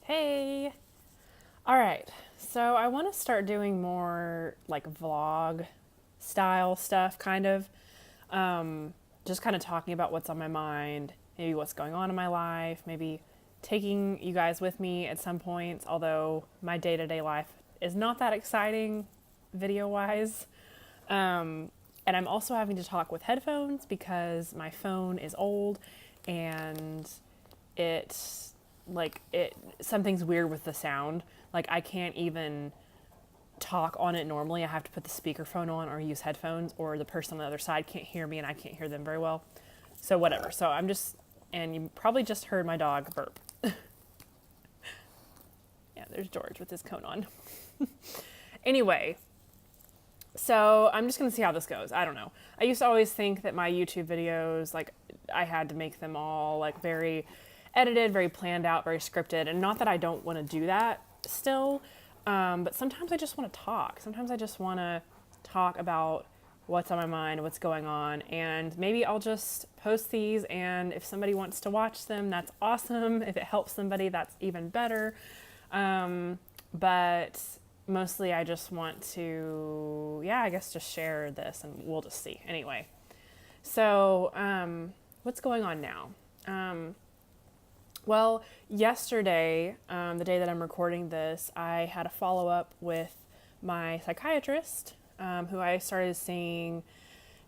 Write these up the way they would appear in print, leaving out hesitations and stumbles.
Hey! Alright, so I want to start doing more like vlog style stuff, kind of. Just kind of talking about what's on my mind, maybe what's going on in my life, maybe taking you guys with me at some points, although my day-to-day life is not that exciting video-wise. And I'm also having to talk with headphones because my phone is old and something's weird with the sound. Like I can't even talk on it normally. I have to put the speakerphone on or use headphones, or the person on the other side can't hear me and I can't hear them very well. So whatever. So and you probably just heard my dog burp. Yeah, there's George with his cone on. Anyway, so I'm just going to see how this goes. I don't know. I used to always think that my YouTube videos, like I had to make them all like very edited, very planned out, very scripted. And not that I don't want to do that still, but sometimes I just want to talk. Sometimes I just want to talk about what's on my mind, what's going on, and maybe I'll just post these, and if somebody wants to watch them, that's awesome. If it helps somebody, that's even better. But mostly I just want to, I guess just share this and we'll just see. Anyway, so what's going on now? Well, yesterday, the day that I'm recording this, I had a follow-up with my psychiatrist, who I started seeing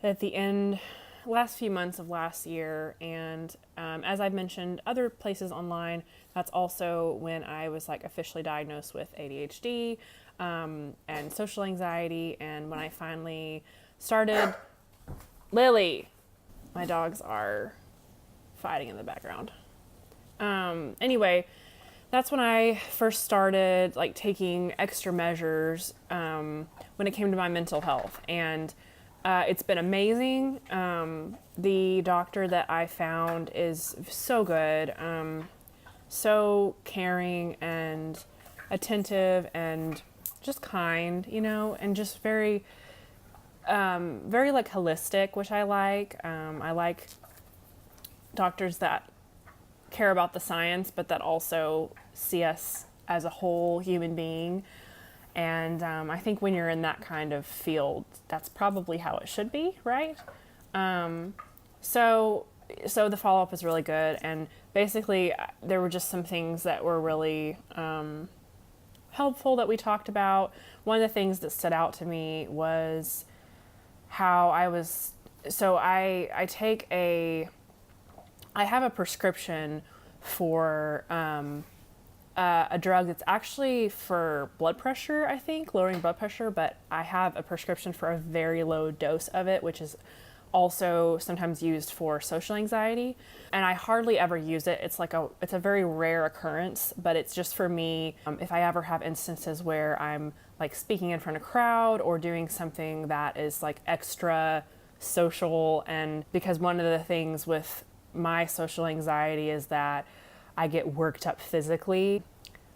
at the last few months of last year. And as I've mentioned other places online, that's also when I was like officially diagnosed with ADHD and social anxiety. And when I finally started, Lily, my dogs are fighting in the background. Anyway, that's when I first started like taking extra measures when it came to my mental health, and it's been amazing. The doctor that I found is so good, so caring and attentive and just kind, and just very like holistic, which I like. I like doctors that care about the science, but that also see us as a whole human being. And I think when you're in that kind of field, that's probably how it should be, right? So the follow-up is really good, and basically there were just some things that were really helpful that we talked about. One of the things that stood out to me was how I have a prescription for a drug that's actually for blood pressure, I think, lowering blood pressure, but I have a prescription for a very low dose of it, which is also sometimes used for social anxiety. And I hardly ever use it. It's a very rare occurrence, but it's just for me if I ever have instances where I'm like speaking in front of a crowd or doing something that is like extra social. And because one of the things with my social anxiety is that I get worked up physically.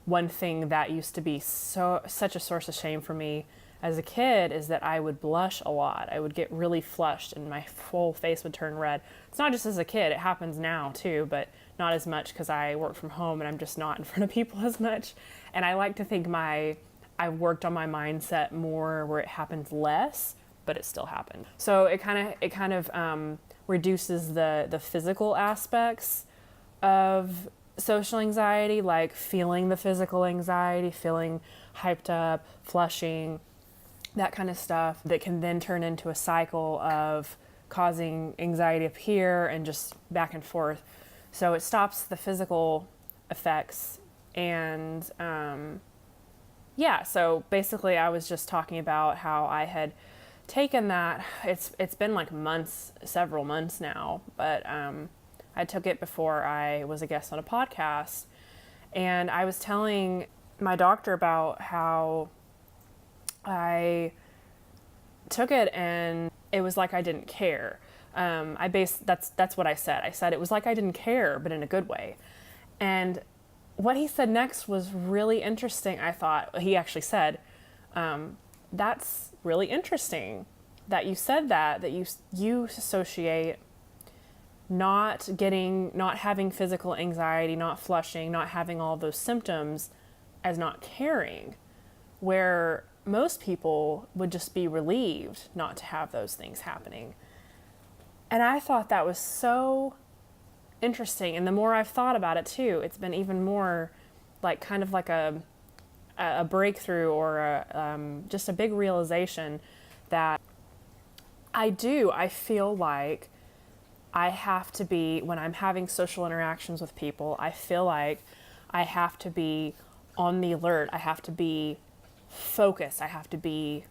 One thing that used to be such a source of shame for me as a kid is that I would blush a lot. I would get really flushed and my whole face would turn red. It's not just as a kid, it happens now too, but not as much because I work from home and I'm just not in front of people as much. And I like to think I've worked on my mindset more where it happens less, but it still happens. So it kind of reduces the physical aspects of social anxiety, like feeling the physical anxiety, feeling hyped up, flushing, that kind of stuff that can then turn into a cycle of causing anxiety up here and just back and forth. So it stops the physical effects. And so basically I was just talking about how I had taken that. It's been like several months now, but I took it before I was a guest on a podcast, and I was telling my doctor about how I took it and it was like I didn't care. That's what I said. I said it was like I didn't care, but in a good way. And what he said next was really interesting. I thought he actually said, that's really interesting that you said that you associate not having physical anxiety, not flushing, not having all those symptoms as not caring, where most people would just be relieved not to have those things happening. And I thought that was so interesting. And the more I've thought about it too, it's been even more like kind of like a breakthrough or just a big realization that I feel like I have to be, when I'm having social interactions with people, I feel like I have to be on the alert. I have to be focused. I have to be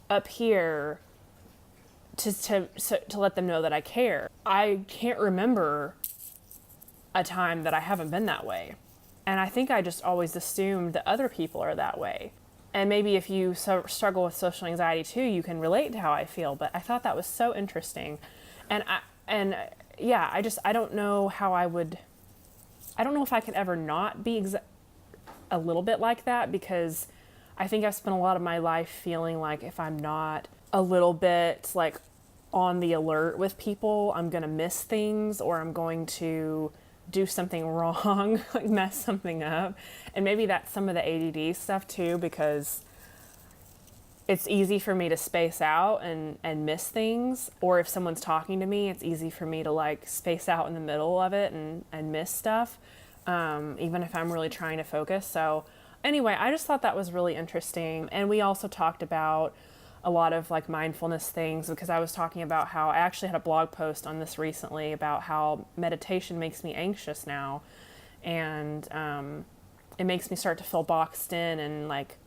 up here to let them know that I care. I can't remember a time that I haven't been that way. And I think I just always assumed that other people are that way. And maybe if you struggle with social anxiety too, you can relate to how I feel. But I thought that was so interesting. And I don't know how I don't know if I could ever not be a little bit like that, because I think I've spent a lot of my life feeling like if I'm not a little bit like on the alert with people, I'm going to miss things, or I'm going to do something wrong, like mess something up. And maybe that's some of the ADD stuff too, because it's easy for me to space out and miss things. Or if someone's talking to me, it's easy for me to like space out in the middle of it and miss stuff, even if I'm really trying to focus. So anyway, I just thought that was really interesting. And we also talked about a lot of like mindfulness things, because I was talking about how I actually had a blog post on this recently about how meditation makes me anxious now. And it makes me start to feel boxed in and like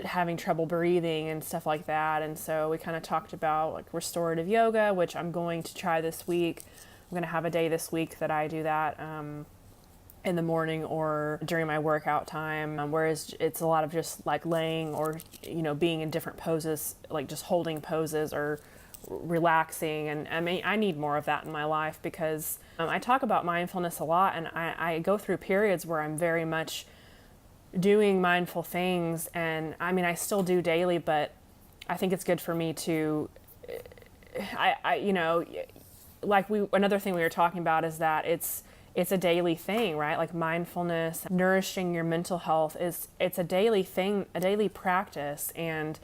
having trouble breathing and stuff like that. And so we kind of talked about like restorative yoga, which I'm going to try this week. I'm going to have a day this week that I do that in the morning or during my workout time, whereas it's a lot of just like laying or, being in different poses, like just holding poses or relaxing. And I mean, I need more of that in my life, because I talk about mindfulness a lot, and I go through periods where I'm very much doing mindful things. And I mean, I still do daily, but I think it's good for me to, another thing we were talking about is that it's a daily thing, right? Like mindfulness, nourishing your mental health it's a daily thing, a daily practice. And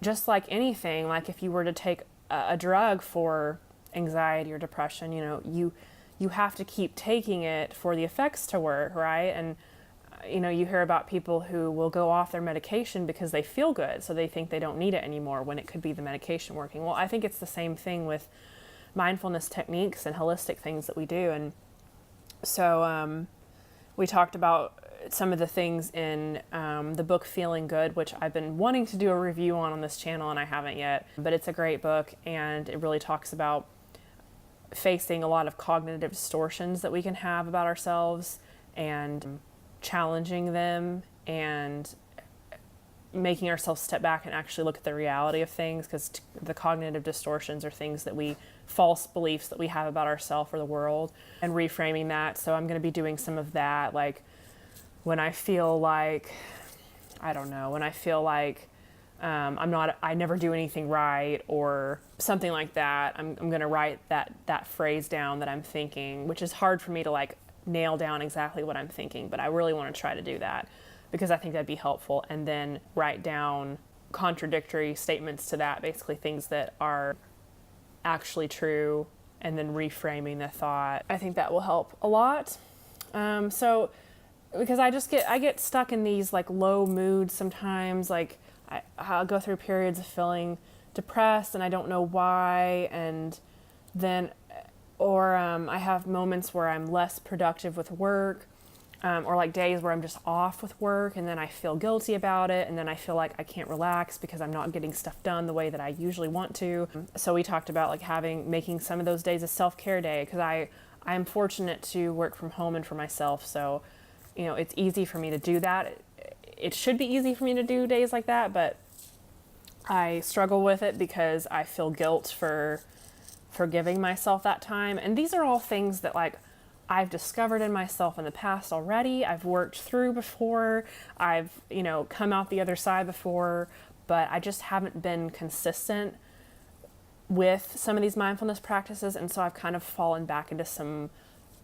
just like anything, like if you were to take a drug for anxiety or depression, you have to keep taking it for the effects to work, right? And you hear about people who will go off their medication because they feel good, so they think they don't need it anymore, when it could be the medication working. Well, I think it's the same thing with mindfulness techniques and holistic things that we do. And so we talked about some of the things in the book Feeling Good, which I've been wanting to do a review on this channel, and I haven't yet. But it's a great book, and it really talks about facing a lot of cognitive distortions that we can have about ourselves, and challenging them, and making ourselves step back and actually look at the reality of things, because the cognitive distortions are things that false beliefs that we have about ourselves or the world, and reframing that. So I'm going to be doing some of that, like when I feel like, I never do anything right, or something like that. I'm going to write that phrase down that I'm thinking, which is hard for me to like nail down exactly what I'm thinking, but I really want to try to do that, because I think that'd be helpful. And then write down contradictory statements to that, basically things that are actually true, and then reframing the thought. I think that will help a lot. So because I get stuck in these like low moods sometimes, like I'll go through periods of feeling depressed and I don't know why, and then I have moments where I'm less productive with work, or like days where I'm just off with work, and then I feel guilty about it, and then I feel like I can't relax because I'm not getting stuff done the way that I usually want to. So we talked about like making some of those days a self-care day, because I am fortunate to work from home and for myself, so it's easy for me to do that. It should be easy for me to do days like that, but I struggle with it because I feel guilt for giving myself that time. And these are all things that like I've discovered in myself in the past already. I've worked through before. I've, come out the other side before, but I just haven't been consistent with some of these mindfulness practices, and so I've kind of fallen back into some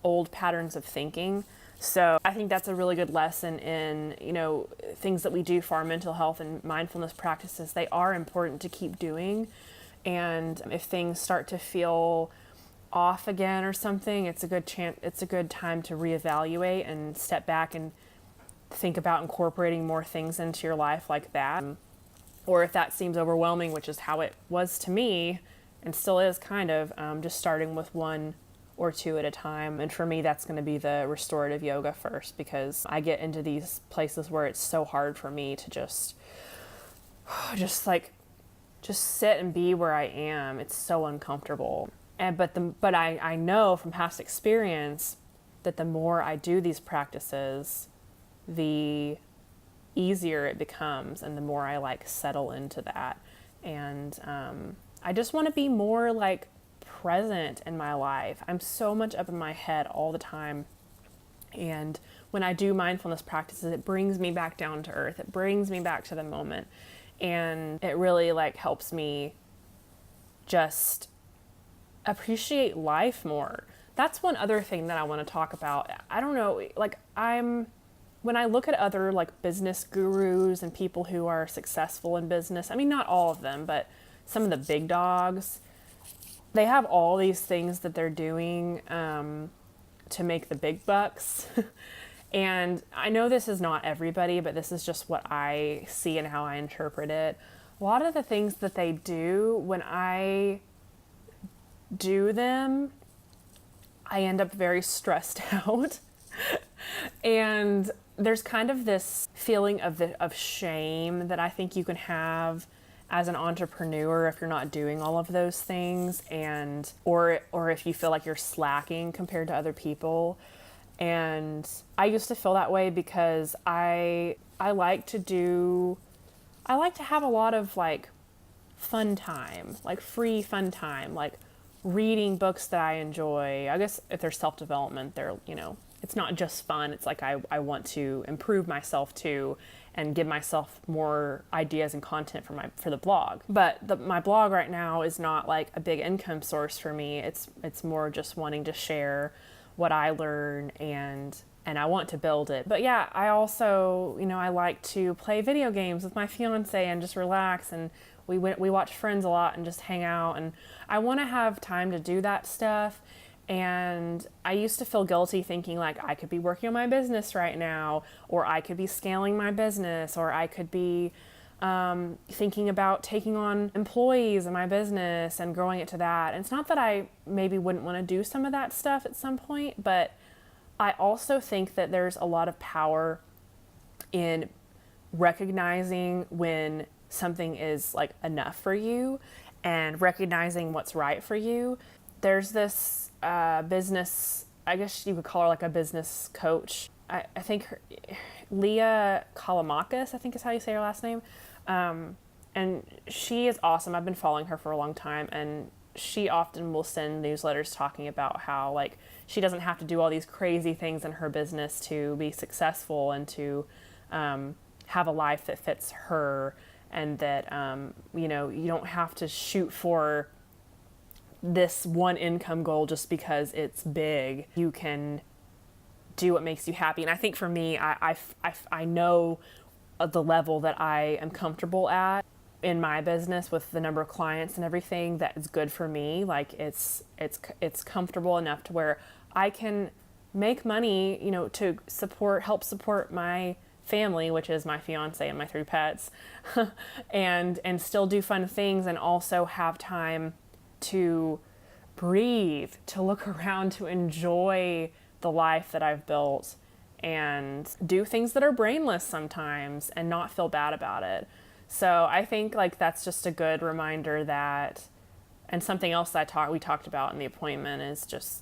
old patterns of thinking. So I think that's a really good lesson in, things that we do for our mental health, and mindfulness practices. They are important to keep doing. And if things start to feel off again or something, it's a good time to reevaluate and step back and think about incorporating more things into your life like that. Or if that seems overwhelming, which is how it was to me and still is kind of, just starting with one or two at a time. And for me, that's going to be the restorative yoga first, because I get into these places where it's so hard for me to just sit and be where I am. It's so uncomfortable. But I know from past experience that the more I do these practices, the easier it becomes, and the more I settle into that. And I just want to be more present in my life. I'm so much up in my head all the time. And when I do mindfulness practices, it brings me back down to earth. It brings me back to the moment. And it really helps me just appreciate life more. That's one other thing that I want to talk about. I don't know, when I look at other business gurus and people who are successful in business, I mean, not all of them, but some of the big dogs, they have all these things that they're doing to make the big bucks. And I know this is not everybody, but this is just what I see and how I interpret it. A lot of the things that they do, when I do them, I end up very stressed out. And there's kind of this feeling of shame that I think you can have as an entrepreneur if you're not doing all of those things, or if you feel like you're slacking compared to other people. And I used to feel that way because I like to have a lot of fun time, free fun time, reading books that I enjoy. I guess if they're self-development, they're, it's not just fun. It's I want to improve myself too, and give myself more ideas and content for the blog. But my blog right now is not a big income source for me. It's more just wanting to share what I learn, and I want to build it. But yeah, I also, I like to play video games with my fiance and just relax, and we watch Friends a lot and just hang out, and I want to have time to do that stuff. And I used to feel guilty thinking I could be working on my business right now, or I could be scaling my business, or I could be thinking about taking on employees in my business and growing it to that. And it's not that I maybe wouldn't want to do some of that stuff at some point, but I also think that there's a lot of power in recognizing when something is enough for you, and recognizing what's right for you. There's this business, I guess you could call her a business coach. I think Leah Kalamakis, I think is how you say her last name. And she is awesome. I've been following her for a long time, and she often will send newsletters talking about how she doesn't have to do all these crazy things in her business to be successful and to have a life that fits her, and that you don't have to shoot for this one income goal just because it's big. You can do what makes you happy. And I think for me, I know the level that I am comfortable at in my business with the number of clients and everything that is good for me. It's comfortable enough to where I can make money, to help support my family, which is my fiance and my 3 pets, and still do fun things, and also have time to breathe, to look around, to enjoy the life that I've built, and do things that are brainless sometimes and not feel bad about it. So I think that's just a good reminder that, and something else that we talked about in the appointment is just,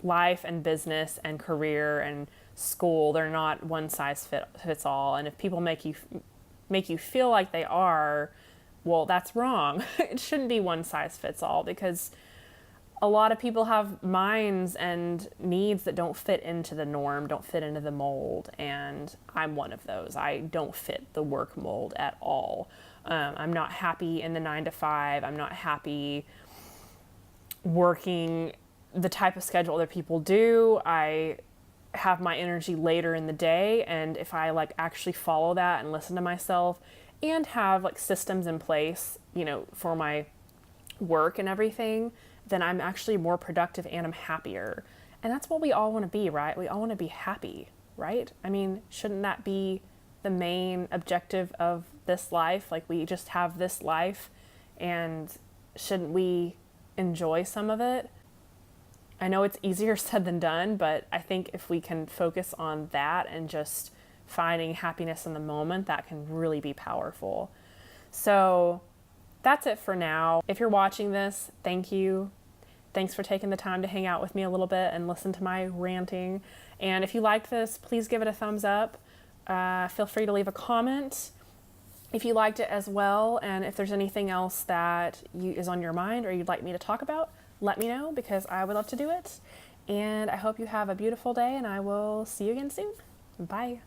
life and business and career and school, they're not one size fits all. And if people make you feel like they are, well, that's wrong. It shouldn't be one size fits all, because a lot of people have minds and needs that don't fit into the norm, don't fit into the mold, and I'm one of those. I don't fit the work mold at all. I'm not happy in the 9 to 5. I'm not happy working the type of schedule other people do. I have my energy later in the day, and if I like actually follow that and listen to myself and have like systems in place, you know, for my work and everything, then I'm actually more productive and I'm happier. And that's what we all want to be, right? We all want to be happy, right? I mean, shouldn't that be the main objective of this life? Like, we just have this life, and shouldn't we enjoy some of it? I know it's easier said than done, but I think if we can focus on that and just finding happiness in the moment, that can really be powerful. So that's it for now. If you're watching this, thank you. Thanks for taking the time to hang out with me a little bit and listen to my ranting. And if you liked this, please give it a thumbs up. Feel free to leave a comment if you liked it as well. And if there's anything else that is on your mind or you'd like me to talk about, let me know, because I would love to do it. And I hope you have a beautiful day, and I will see you again soon. Bye.